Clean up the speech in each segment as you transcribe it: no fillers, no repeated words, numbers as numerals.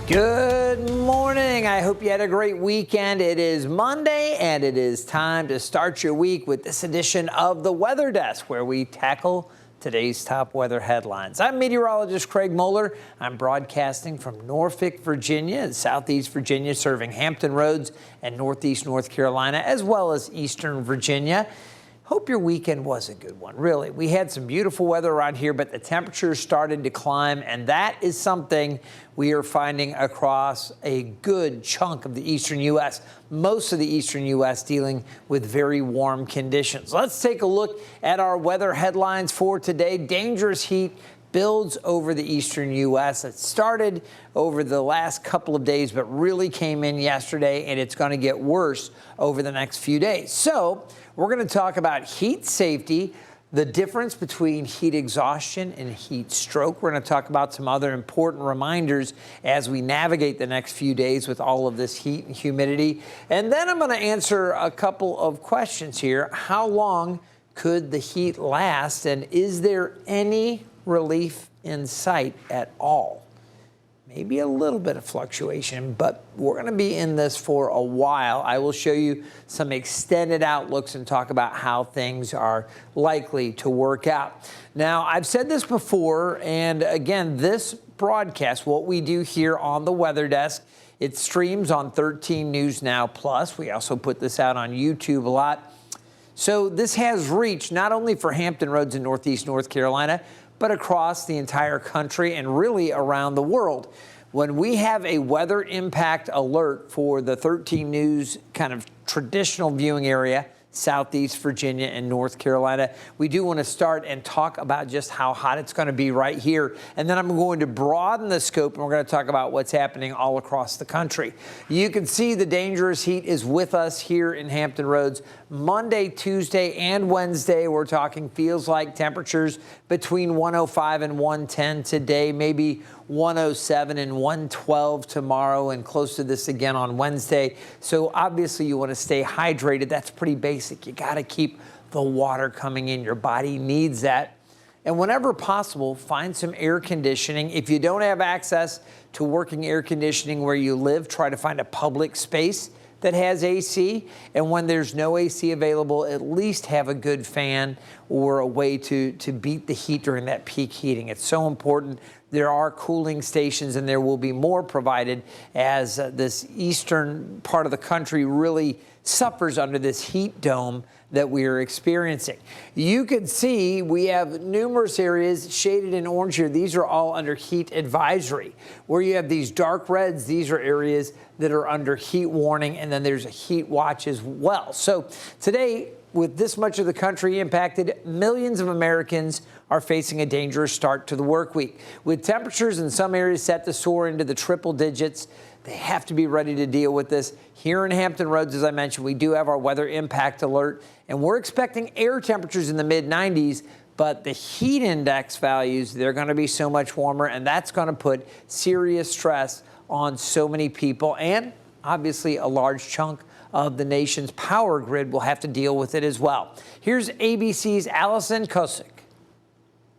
Good morning. I hope you had a great weekend. It is Monday, and it is time to start your week with this edition of the Weather Desk, where we tackle today's top weather headlines. I'm meteorologist Craig Moeller. I'm broadcasting from Norfolk, Virginia, and Southeast Virginia, serving Hampton Roads and Northeast North Carolina, as well as Eastern Virginia. Hope your weekend was a good one, really. We had some beautiful weather around here, but the temperatures started to climb, and that is something we are finding across a good chunk of the Eastern U.S. Most of the Eastern U.S. dealing with very warm conditions. Let's take a look at our weather headlines for today. Dangerous heat builds over the Eastern U.S. It started over the last couple of days, but really came in yesterday, and it's going to get worse over the next few days. So we're going to talk about heat safety, the difference between heat exhaustion and heat stroke. We're going to talk about some other important reminders as we navigate the next few days with all of this heat and humidity. And then I'm going to answer a couple of questions here. How long could the heat last, and is there any relief in sight at all? Maybe a little bit of fluctuation, but we're going to be in this for a while. I will show you some extended outlooks and talk about how things are likely to work out. Now, I've said this before, and again, this broadcast, what we do here on the Weather Desk, it streams on 13 News Now Plus. We also put this out on YouTube a lot. So this has reach not only for Hampton Roads in Northeast North Carolina, but across the entire country and really around the world. When we have a weather impact alert for the 13 News kind of traditional viewing area, Southeast Virginia and North Carolina, we do want to start and talk about just how hot it's going to be right here. And then I'm going to broaden the scope, and we're going to talk about what's happening all across the country. You can see the dangerous heat is with us here in Hampton Roads. Monday, Tuesday, and Wednesday, we're talking feels like temperatures between 105 and 110 today, maybe 107 and 112 tomorrow, and close to this again on Wednesday. So obviously you want to stay hydrated. That's pretty basic. You got to keep the water coming in. Your body needs that. And whenever possible, find some air conditioning. If you don't have access to working air conditioning where you live, try to find a public space that has AC. And when there's no AC available, at least have a good fan or a way to beat the heat during that peak heating. It's so important. There are cooling stations, and there will be more provided as this eastern part of the country really suffers under this heat dome that we are experiencing. You can see we have numerous areas shaded in orange here. These are all under heat advisory. Where you have these dark reds, these are areas that are under heat warning, and then there's a heat watch as well. So today, with this much of the country impacted, millions of Americans are facing a dangerous start to the work week. With temperatures in some areas set to soar into the triple digits, they have to be ready to deal with this. Here in Hampton Roads, as I mentioned, we do have our weather impact alert, and we're expecting air temperatures in the mid-90s, but the heat index values, they're going to be so much warmer, and that's going to put serious stress on so many people, and obviously a large chunk of the nation's power grid will have to deal with it as well. Here's ABC's Allison Kosick.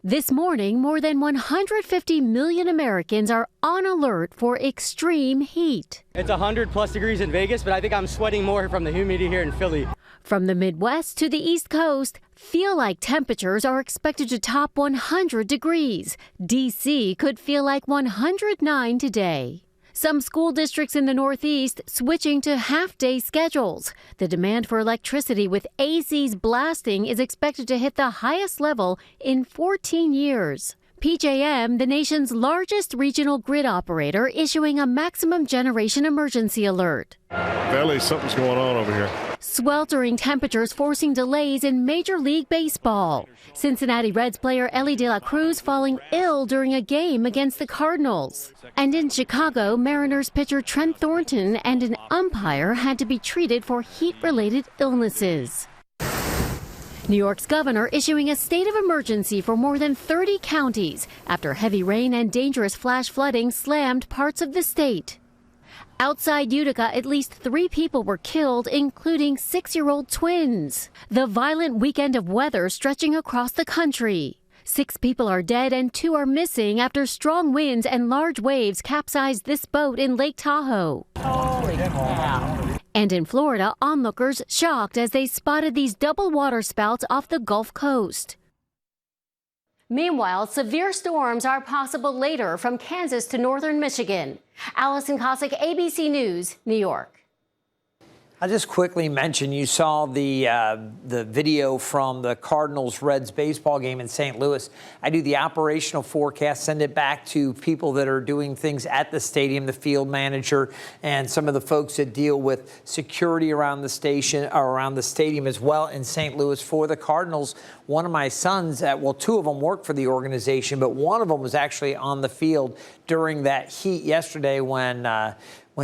This morning, more than 150 million Americans are on alert for extreme heat. It's 100+ degrees in Vegas, but I think I'm sweating more from the humidity here in Philly. From the Midwest to the East Coast, feel like temperatures are expected to top 100 degrees. D.C. could feel like 109 today. Some school districts in the Northeast switching to half-day schedules. The demand for electricity with ACs blasting is expected to hit the highest level in 14 years. PJM, the nation's largest regional grid operator, issuing a maximum generation emergency alert. Valley, something's going on over here. Sweltering temperatures forcing delays in Major League Baseball. Cincinnati Reds player Ellie De La Cruz falling ill during a game against the Cardinals. And in Chicago, Mariners pitcher Trent Thornton and an umpire had to be treated for heat-related illnesses. New York's governor issuing a state of emergency for more than 30 counties after heavy rain and dangerous flash flooding slammed parts of the state. Outside Utica, at least 3 people were killed, including 6-year-old twins. The violent weekend of weather stretching across the country. 6 people are dead and 2 are missing after strong winds and large waves capsized this boat in Lake Tahoe. Holy cow. And in Florida, onlookers shocked as they spotted these double waterspouts off the Gulf Coast. Meanwhile, severe storms are possible later from Kansas to northern Michigan. Allison Cossack, ABC News, New York. I'll just quickly mention, you saw the video from the Cardinals-Reds baseball game in St. Louis. I do the operational forecast, send it back to people that are doing things at the stadium, the field manager, and some of the folks that deal with security around the station or around the stadium as well in St. Louis for the Cardinals. One of my sons, well, 2 of them work for the organization, but one of them was actually on the field during that heat yesterday when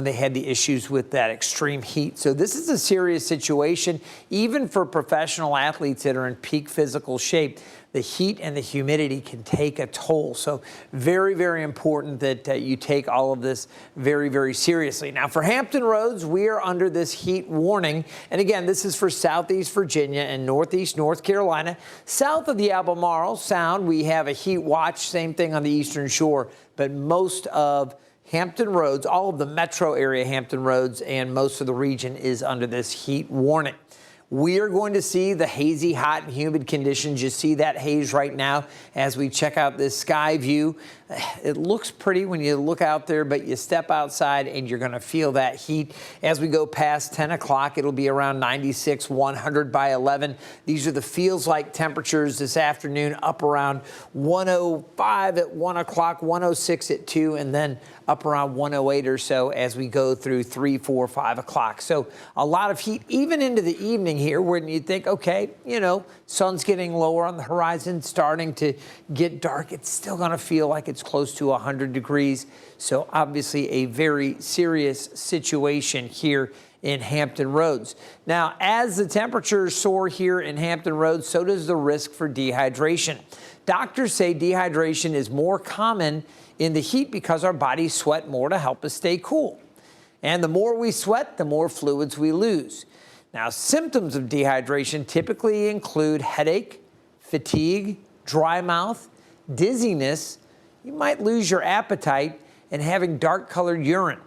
they had the issues with that extreme heat. So this is a serious situation, even for professional athletes that are in peak physical shape. The heat and the humidity can take a toll. So very, very important that you take all of this very, very seriously. Now, for Hampton Roads, we are under this heat warning. And again, this is for Southeast Virginia and Northeast North Carolina. South of the Albemarle Sound, we have a heat watch, same thing on the Eastern Shore, but most of Hampton Roads, all of the metro area Hampton Roads and most of the region is under this heat warning. We are going to see the hazy, hot, and humid conditions. You see that haze right now as we check out this sky view. It looks pretty when you look out there, but you step outside and you're going to feel that heat. As we go past 10 o'clock, it'll be around 96, 100 by 11. These are the feels-like temperatures this afternoon, up around 105 at 1 o'clock, 106 at 2, and then up around 108 or so as we go through 3, 4, 5 o'clock. So a lot of heat, even into the evening here, when you think, okay, you know, sun's getting lower on the horizon, starting to get dark. It's still going to feel like it's close to 100 degrees. So obviously a very serious situation here in Hampton Roads. Now, as the temperatures soar here in Hampton Roads, so does the risk for dehydration. Doctors say dehydration is more common in the heat because our bodies sweat more to help us stay cool. And the more we sweat, the more fluids we lose. Now, symptoms of dehydration typically include headache, fatigue, dry mouth, dizziness. You might lose your appetite and having dark-colored urine.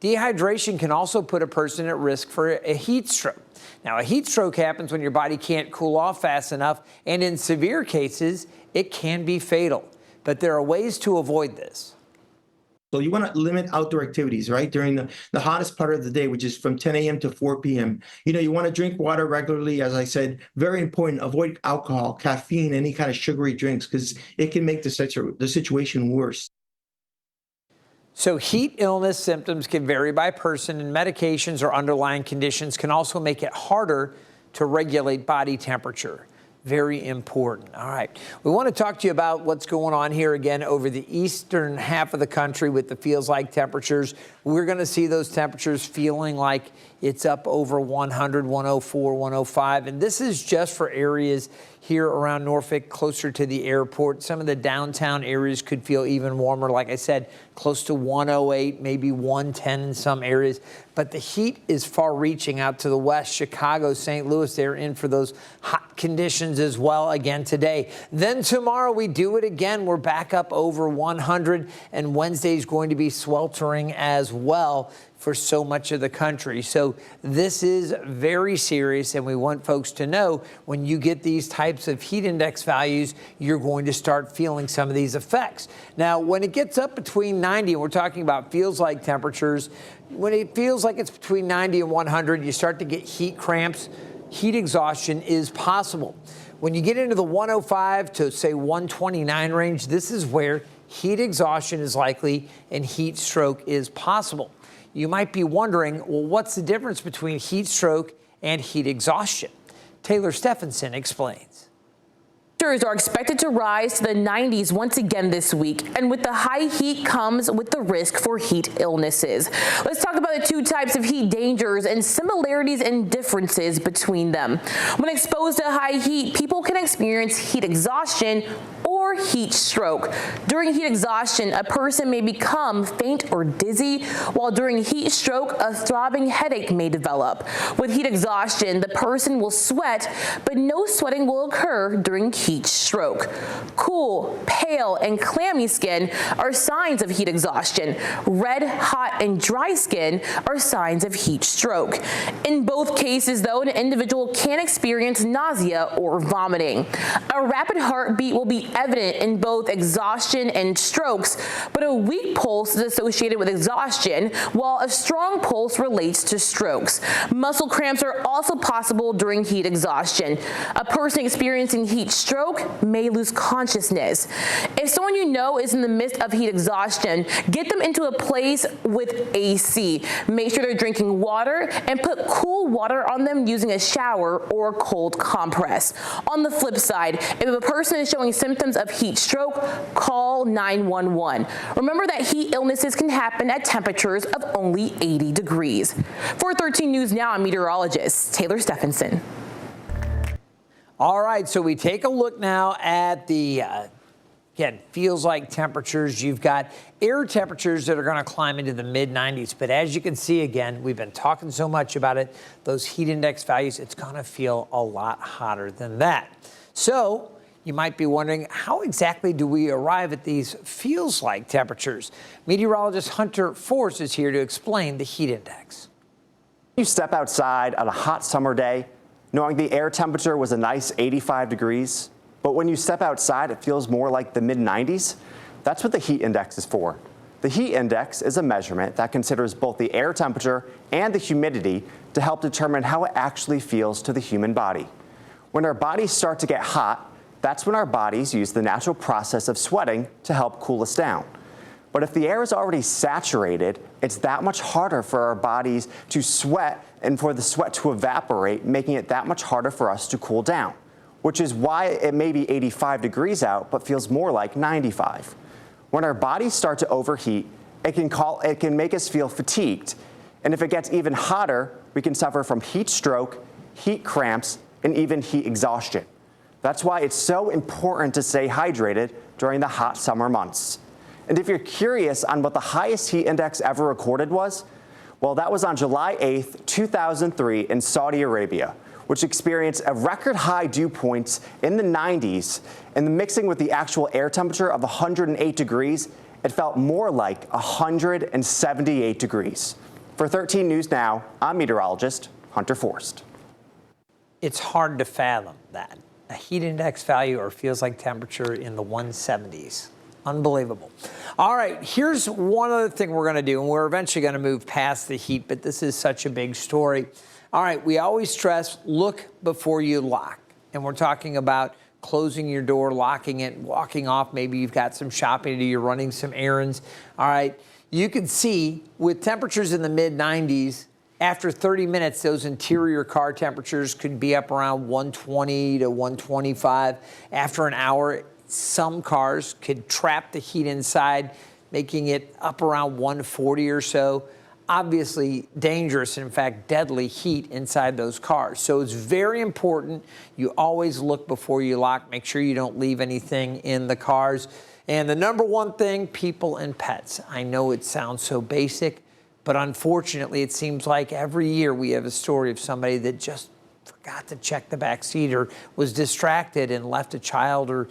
Dehydration can also put a person at risk for a heat stroke. Now, a heat stroke happens when your body can't cool off fast enough, and in severe cases, it can be fatal. But there are ways to avoid this. So you want to limit outdoor activities, right? During the hottest part of the day, which is from 10 a.m. to 4 p.m. You know, you want to drink water regularly. As I said, very important. Avoid alcohol, caffeine, any kind of sugary drinks, because it can make the situation worse. So heat illness symptoms can vary by person, and medications or underlying conditions can also make it harder to regulate body temperature. Very important. All right. We want to talk to you about what's going on here again over the eastern half of the country with the feels like temperatures. We're going to see those temperatures feeling like it's up over 100, 104, 105. And this is just for areas here around Norfolk, closer to the airport. Some of the downtown areas could feel even warmer. Like I said, close to 108, maybe 110 in some areas. But the heat is far reaching out to the west. Chicago, St. Louis, they're in for those hot conditions as well again today. Then tomorrow we do it again. We're back up over 100, and Wednesday's going to be sweltering as well for so much of the country. So this is very serious, and we want folks to know when you get these types of heat index values, you're going to start feeling some of these effects. Now, when it gets up between 90, and we're talking about feels like temperatures, when it feels like it's between 90 and 100, you start to get heat cramps. Heat exhaustion is possible. When you get into the 105 to, say, 129 range, this is where heat exhaustion is likely and heat stroke is possible. You might be wondering, well, what's the difference between heat stroke and heat exhaustion? Taylor Stephenson explains. Temperatures are expected to rise to the 90s once again this week, and with the high heat comes with the risk for heat illnesses. Let's talk about the 2 types of heat dangers and similarities and differences between them. When exposed to high heat, people can experience heat exhaustion or or heat stroke. During heat exhaustion, a person may become faint or dizzy, while during heat stroke, a throbbing headache may develop. With heat exhaustion, the person will sweat, but no sweating will occur during heat stroke. Cool, pale, and clammy skin are signs of heat exhaustion. Red, hot, and dry skin are signs of heat stroke. In both cases, though, an individual can experience nausea or vomiting. A rapid heartbeat will be evident in both exhaustion and strokes, but a weak pulse is associated with exhaustion, while a strong pulse relates to strokes. Muscle cramps are also possible during heat exhaustion. A person experiencing heat stroke may lose consciousness. If someone you know is in the midst of heat exhaustion, get them into a place with AC. Make sure they're drinking water and put cool water on them using a shower or a cold compress. On the flip side, if a person is showing symptoms of heat stroke, call 911. Remember that heat illnesses can happen at temperatures of only 80 degrees. For 13 News Now, I'm meteorologist Taylor Stephenson. All right, so we take a look now at the, again, feels like temperatures. You've got air temperatures that are going to climb into the mid-90s. But as you can see, again, we've been talking so much about it, those heat index values, it's going to feel a lot hotter than that. So you might be wondering, how exactly do we arrive at these feels like temperatures? Meteorologist Hunter Forrest is here to explain the heat index. You step outside on a hot summer day, knowing the air temperature was a nice 85 degrees, but when you step outside, it feels more like the mid-90s. That's what the heat index is for. The heat index is a measurement that considers both the air temperature and the humidity to help determine how it actually feels to the human body. When our bodies start to get hot, that's when our bodies use the natural process of sweating to help cool us down. But if the air is already saturated, it's that much harder for our bodies to sweat and for the sweat to evaporate, making it that much harder for us to cool down, which is why it may be 85 degrees out, but feels more like 95. When our bodies start to overheat, it can make us feel fatigued. And if it gets even hotter, we can suffer from heat stroke, heat cramps, and even heat exhaustion. That's why it's so important to stay hydrated during the hot summer months. And if you're curious on what the highest heat index ever recorded was, well, that was on July 8th, 2003 in Saudi Arabia, which experienced a record high dew points in the 90s, and mixing with the actual air temperature of 108 degrees, it felt more like 178 degrees. For 13 News Now, I'm meteorologist Hunter Forrest. It's hard to fathom that. A heat index value or feels like temperature in the 170s. Unbelievable. All right, here's one other thing we're going to do, and we're eventually going to move past the heat, but this is such a big story. All right, we always stress, look before you lock. And we're talking about closing your door, locking it, walking off. Maybe you've got some shopping to do, you're running some errands. All right, you can see with temperatures in the mid-90s, after 30 minutes, those interior car temperatures could be up around 120 to 125. After an hour, some cars could trap the heat inside, making it up around 140 or so. Obviously dangerous, and in fact, deadly heat inside those cars. So it's very important you always look before you lock. Make sure you don't leave anything in the cars. And the number one thing, people and pets. I know it sounds so basic, but unfortunately, it seems like every year we have a story of somebody that just forgot to check the back seat or was distracted and left a child or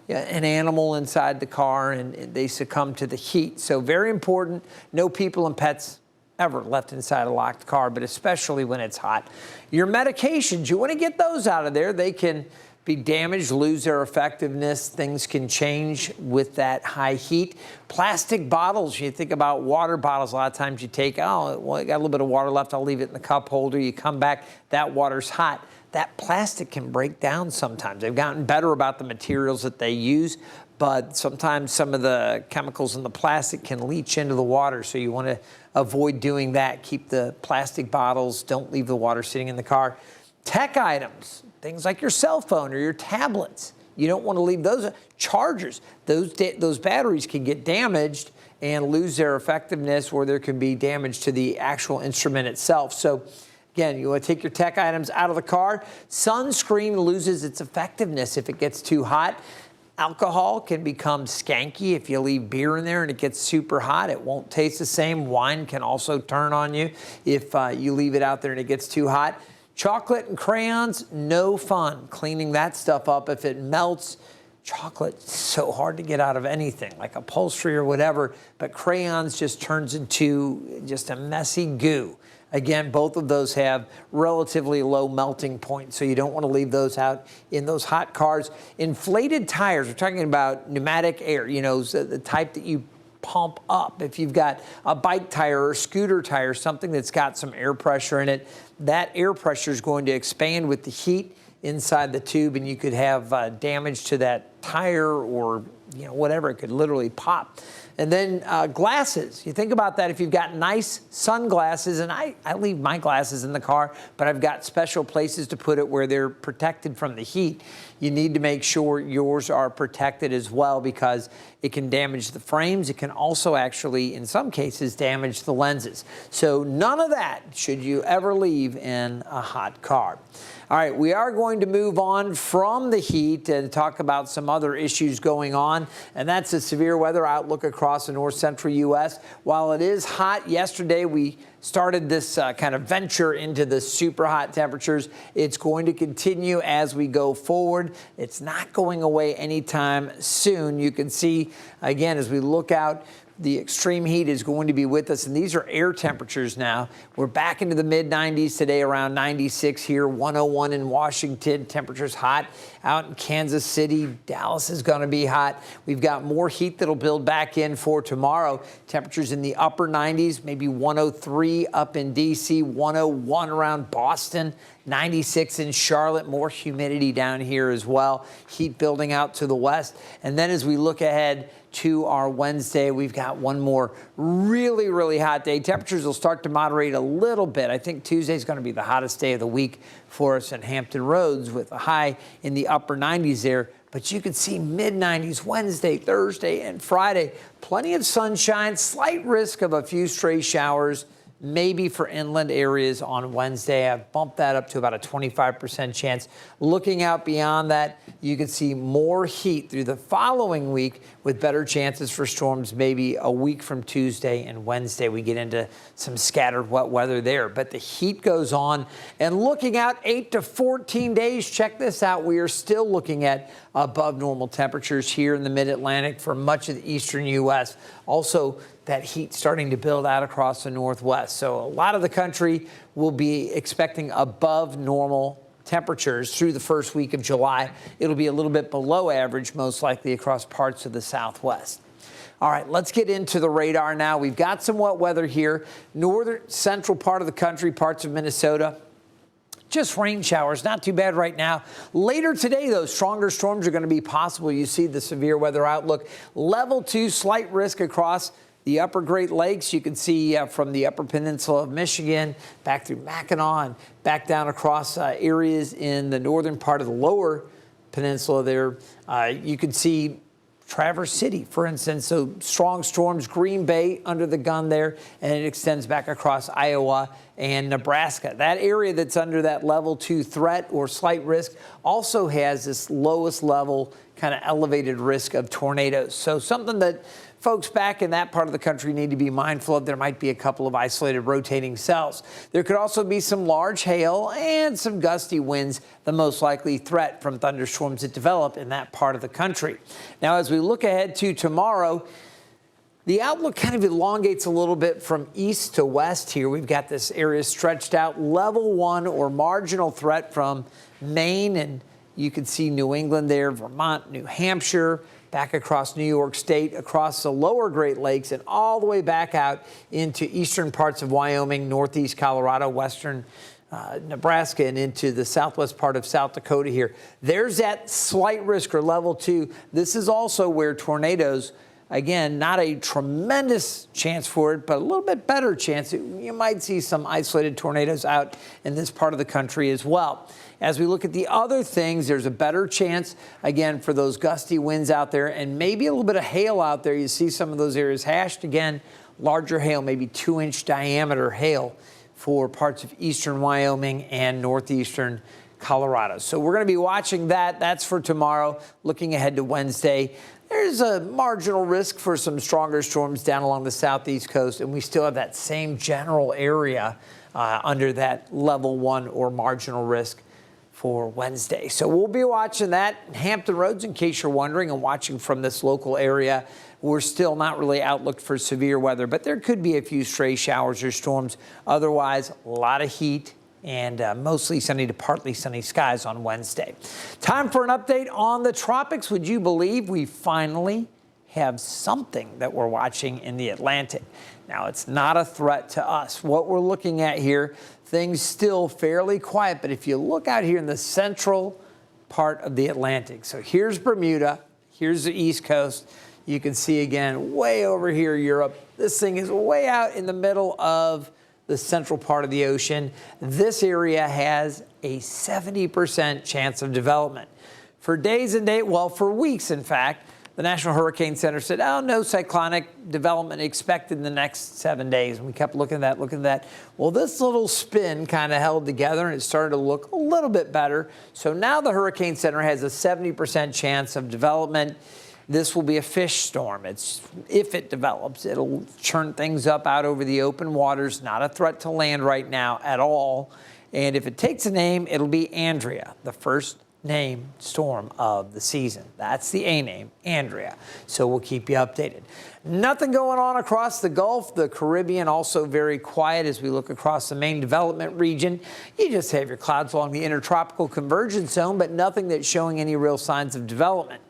an animal inside the car, and they succumb to the heat. So very important, no people and pets ever left inside a locked car, but especially when it's hot. Your medications, you want to get those out of there. They can be damaged, lose their effectiveness. Things can change with that high heat. Plastic bottles, you think about water bottles, a lot of times you take, oh, well, I got a little bit of water left, I'll leave it in the cup holder. You come back, that water's hot. That plastic can break down sometimes. They've gotten better about the materials that they use, but sometimes some of the chemicals in the plastic can leach into the water, so you want to avoid doing that. Keep the plastic bottles, don't leave the water sitting in the car. Tech items, things like your cell phone or your tablets, you don't want to leave those. Chargers, those batteries can get damaged and lose their effectiveness, or there can be damage to the actual instrument itself. So again, you want to take your tech items out of the car. Sunscreen loses its effectiveness if it gets too hot. Alcohol can become skanky if you leave beer in there and it gets super hot. It won't taste the same. Wine can also turn on you if you leave it out there and it gets too hot. Chocolate and crayons, no fun cleaning that stuff up if it melts. Chocolate's so hard to get out of anything, like upholstery or whatever, but crayons just turns into just a messy goo. Again, both of those have relatively low melting points, so you don't want to leave those out in those hot cars. Inflated tires, we're talking about pneumatic air, the type that you pump up. If you've got a bike tire or scooter tire, something that's got some air pressure in it, that air pressure is going to expand with the heat inside the tube, and you could have damage to that tire or whatever. It could literally pop. And then glasses. You think about that if you've got nice sunglasses, and I leave my glasses in the car, but I've got special places to put it where they're protected from the heat. You need to make sure yours are protected as well because it can damage the frames. It can also actually, in some cases, damage the lenses. So none of that should you ever leave in a hot car. All right, we are going to move on from the heat and talk about some other issues going on, and that's the severe weather outlook across the north central U.S. While it is hot, yesterday we started this kind of venture into the super hot temperatures. It's going to continue as we go forward. It's not going away anytime soon. You can see, again, as we look out, the extreme heat is going to be with us, and these are air temperatures now. We're back into the mid-90s today, around 96 here, 101 in Washington. Temperatures hot out in Kansas City. Dallas is going to be hot. We've got more heat that'll build back in for tomorrow. Temperatures in the upper 90s, maybe 103 up in D.C., 101 around Boston, 96 in Charlotte, more humidity down here as well. Heat building out to the west. And then as we look ahead to our Wednesday, we've got one more really, really hot day. Temperatures will start to moderate a little bit. I think Tuesday is going to be the hottest day of the week for us in Hampton Roads with a high in the upper 90s there. But you can see mid-90s Wednesday, Thursday, and Friday. Plenty of sunshine, slight risk of a few stray showers, maybe for inland areas on Wednesday. I've bumped that up to about a 25% chance. Looking out beyond that, you can see more heat through the following week with better chances for storms maybe a week from Tuesday and Wednesday. We get into some scattered wet weather there, but the heat goes on. And looking out 8 to 14 days, check this out. We are still looking at above normal temperatures here in the mid-Atlantic for much of the eastern U.S. Also, that heat starting to build out across the northwest. So a lot of the country will be expecting above normal temperatures through the first week of July. It'll be a little bit below average, most likely across parts of the southwest. All right, let's get into the radar now. We've got some wet weather here. Northern central part of the country, parts of Minnesota. Just rain showers, not too bad right now. Later today, though, stronger storms are going to be possible. You see the severe weather outlook. Level 2, slight risk across the upper Great Lakes. You can see from the upper peninsula of Michigan, back through Mackinac, and back down across areas in the northern part of the lower peninsula there. You can see Traverse City, for instance, so strong storms, Green Bay under the gun there, and it extends back across Iowa and Nebraska. That area that's under that level 2 threat or slight risk also has this lowest level kind of elevated risk of tornadoes. So something that folks back in that part of the country need to be mindful of. There might be a couple of isolated rotating cells. There could also be some large hail and some gusty winds, the most likely threat from thunderstorms that develop in that part of the country. Now, as we look ahead to tomorrow, the outlook kind of elongates a little bit from east to west here. We've got this area stretched out, level 1 or marginal threat from Maine, and you can see New England there, Vermont, New Hampshire, back across New York State, across the lower Great Lakes, and all the way back out into eastern parts of Wyoming, northeast Colorado, western Nebraska, and into the southwest part of South Dakota here. There's that slight risk or level 2. This is also where tornadoes, again, not a tremendous chance for it, but a little bit better chance. You might see some isolated tornadoes out in this part of the country as well. As we look at the other things, there's a better chance, again, for those gusty winds out there and maybe a little bit of hail out there. You see some of those areas hashed. Again, larger hail, maybe 2-inch diameter hail for parts of eastern Wyoming and northeastern Colorado. So we're going to be watching that. That's for tomorrow. Looking ahead to Wednesday, there's a marginal risk for some stronger storms down along the southeast coast, and we still have that same general area under that level 1 or marginal risk for Wednesday. So we'll be watching that. Hampton Roads, in case you're wondering, and watching from this local area, we're still not really outlooked for severe weather, but there could be a few stray showers or storms. Otherwise, a lot of heat and mostly sunny to partly sunny skies on Wednesday. Time for an update on the tropics. Would you believe we finally have something that we're watching in the Atlantic? Now, it's not a threat to us. What we're looking at here, things still fairly quiet, but if you look out here in the central part of the Atlantic, so here's Bermuda, here's the East Coast. You can see again, way over here, Europe. This thing is way out in the middle of the central part of the ocean. This area has a 70% chance of development. For days and days, well, for weeks, in fact, the National Hurricane Center said, oh, no cyclonic development expected in the next 7 days. And we kept looking at that. Well, this little spin kind of held together, and it started to look a little bit better. So now the Hurricane Center has a 70% chance of development. This will be a fish storm. If it develops, it'll churn things up out over the open waters. Not a threat to land right now at all. And if it takes a name, it'll be Andrea, the first named storm of the season. That's the A name, Andrea. So we'll keep you updated. Nothing going on across the Gulf. The Caribbean also very quiet as we look across the main development region. You just have your clouds along the intertropical convergence zone, but nothing that's showing any real signs of development.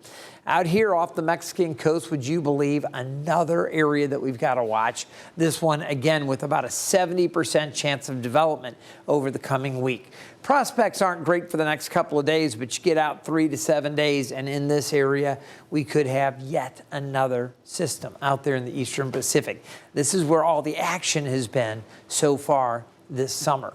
Out here off the Mexican coast, would you believe, another area that we've got to watch. This one, again, with about a 70% chance of development over the coming week. Prospects aren't great for the next couple of days, but you get out 3 to 7 days, and in this area, we could have yet another system out there in the Eastern Pacific. This is where all the action has been so far this summer.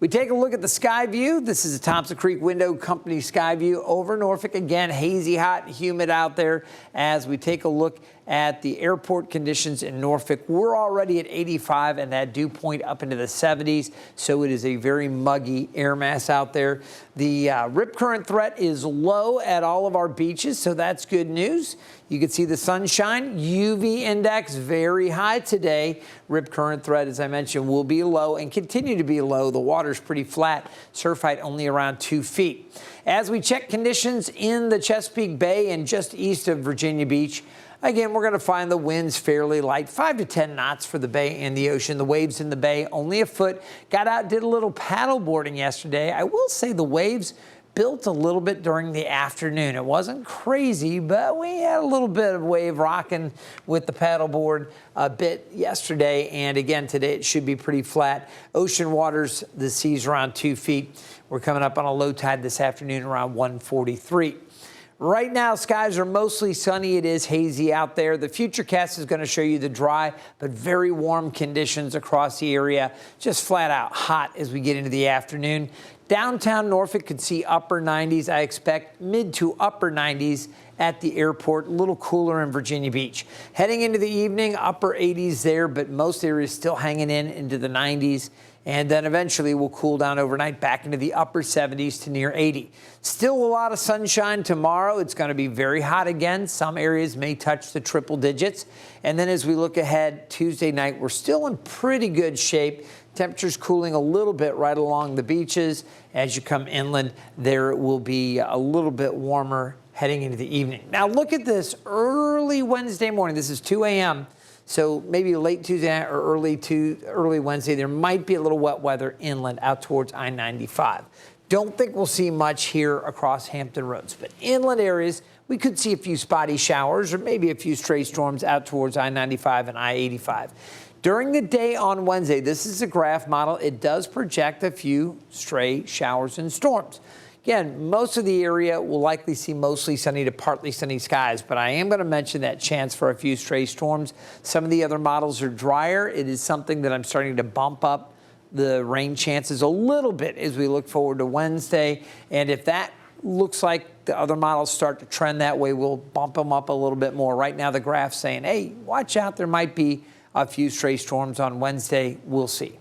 We take a look at the sky view. This is the Thompson Creek Window Company sky view over Norfolk. Again, hazy, hot, and humid out there. As we take a look at the airport conditions in Norfolk, we're already at 85, and that dew point up into the 70s. So it is a very muggy air mass out there. The rip current threat is low at all of our beaches, so that's good news. You can see the sunshine. UV index very high today. Rip current threat, as I mentioned, will be low and continue to be low. The water's pretty flat. Surf height only around 2 feet. As we check conditions in the Chesapeake Bay and just east of Virginia Beach, again, we're going to find the winds fairly light, 5 to 10 knots for the bay and the ocean. The waves in the bay, only a foot. Got out, did a little paddle boarding yesterday. I will say the waves built a little bit during the afternoon. It wasn't crazy, but we had a little bit of wave rocking with the paddleboard a bit yesterday. And again, today it should be pretty flat. Ocean waters, the sea's around 2 feet. We're coming up on a low tide this afternoon around 1:43. Right now, skies are mostly sunny. It is hazy out there. The Futurecast is going to show you the dry but very warm conditions across the area. Just flat out hot as we get into the afternoon. Downtown Norfolk could see upper 90s. I expect mid to upper 90s at the airport. A little cooler in Virginia Beach. Heading into the evening, upper 80s there, but most areas still hanging in into the 90s. And then eventually we'll cool down overnight back into the upper 70s to near 80. Still a lot of sunshine tomorrow. It's going to be very hot again. Some areas may touch the triple digits. And then as we look ahead, Tuesday night, we're still in pretty good shape. Temperatures cooling a little bit right along the beaches. As you come inland, there will be a little bit warmer heading into the evening. Now look at this early Wednesday morning. This is 2 a.m. So maybe late Tuesday or early Wednesday, there might be a little wet weather inland out towards I-95. Don't think we'll see much here across Hampton Roads, but inland areas, we could see a few spotty showers or maybe a few stray storms out towards I-95 and I-85. During the day on Wednesday, this is a graph model. It does project a few stray showers and storms. Again, most of the area will likely see mostly sunny to partly sunny skies, but I am going to mention that chance for a few stray storms. Some of the other models are drier. It is something that I'm starting to bump up the rain chances a little bit as we look forward to Wednesday. And if that looks like the other models start to trend that way, we'll bump them up a little bit more. Right now, the graph's saying, hey, watch out, there might be a few stray storms on Wednesday. We'll see.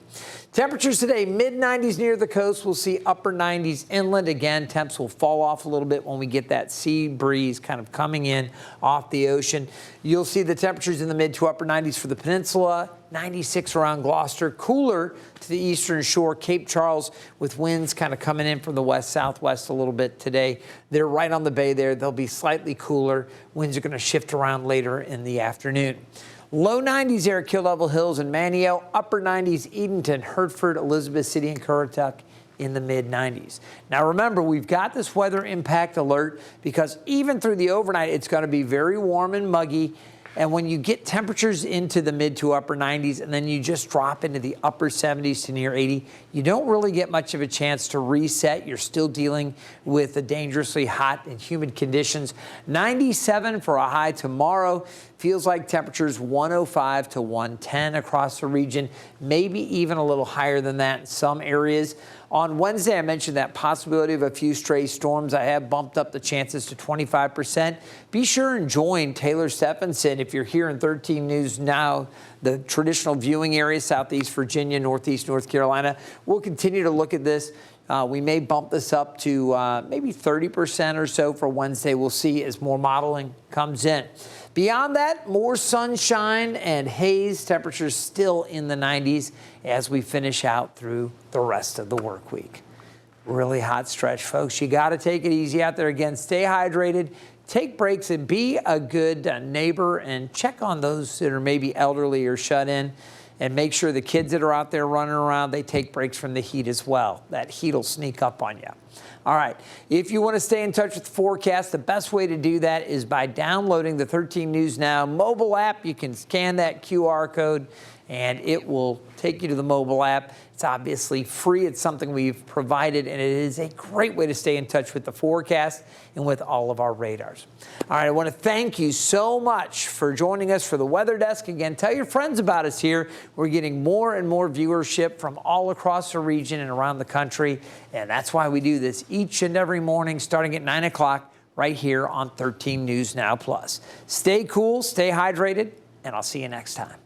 Temperatures today, mid-90s near the coast. We'll see upper 90s inland. Again, temps will fall off a little bit when we get that sea breeze kind of coming in off the ocean. You'll see the temperatures in the mid to upper 90s for the peninsula, 96 around Gloucester, cooler to the eastern shore, Cape Charles, with winds kind of coming in from the west-southwest a little bit today. They're right on the bay there. They'll be slightly cooler. Winds are going to shift around later in the afternoon. Low 90s there at Kill Level Hills and Manio, upper 90s Edenton, Hertford, Elizabeth City, and Currituck in the mid-90s. Now remember, we've got this weather impact alert because even through the overnight, it's going to be very warm and muggy. And when you get temperatures into the mid to upper 90s and then you just drop into the upper 70s to near 80, you don't really get much of a chance to reset. You're still dealing with the dangerously hot and humid conditions. 97 for a high tomorrow. Feels like temperatures 105 to 110 across the region, maybe even a little higher than that in some areas. On Wednesday, I mentioned that possibility of a few stray storms. I have bumped up the chances to 25%. Be sure and join Taylor Stephenson if you're here in 13 News Now, the traditional viewing area, Southeast Virginia, Northeast North Carolina. We'll continue to look at this. We may bump this up to maybe 30% or so for Wednesday. We'll see as more modeling comes in. Beyond that, more sunshine and haze. Temperatures still in the 90s as we finish out through the rest of the work week. Really hot stretch, folks. You got to take it easy out there. Again, stay hydrated, take breaks, and be a good neighbor and check on those that are maybe elderly or shut in. And make sure the kids that are out there running around, they take breaks from the heat as well. That heat will sneak up on you. All right, if you want to stay in touch with the forecast, the best way to do that is by downloading the 13 News Now mobile app. You can scan that QR code and it will take you to the mobile app. It's obviously free. It's something we've provided, and it is a great way to stay in touch with the forecast and with all of our radars. All right, I want to thank you so much for joining us for the Weather Desk. Again, tell your friends about us here. We're getting more and more viewership from all across the region and around the country, and that's why we do this each and every morning starting at 9 o'clock right here on 13 News Now Plus. Stay cool, stay hydrated, and I'll see you next time.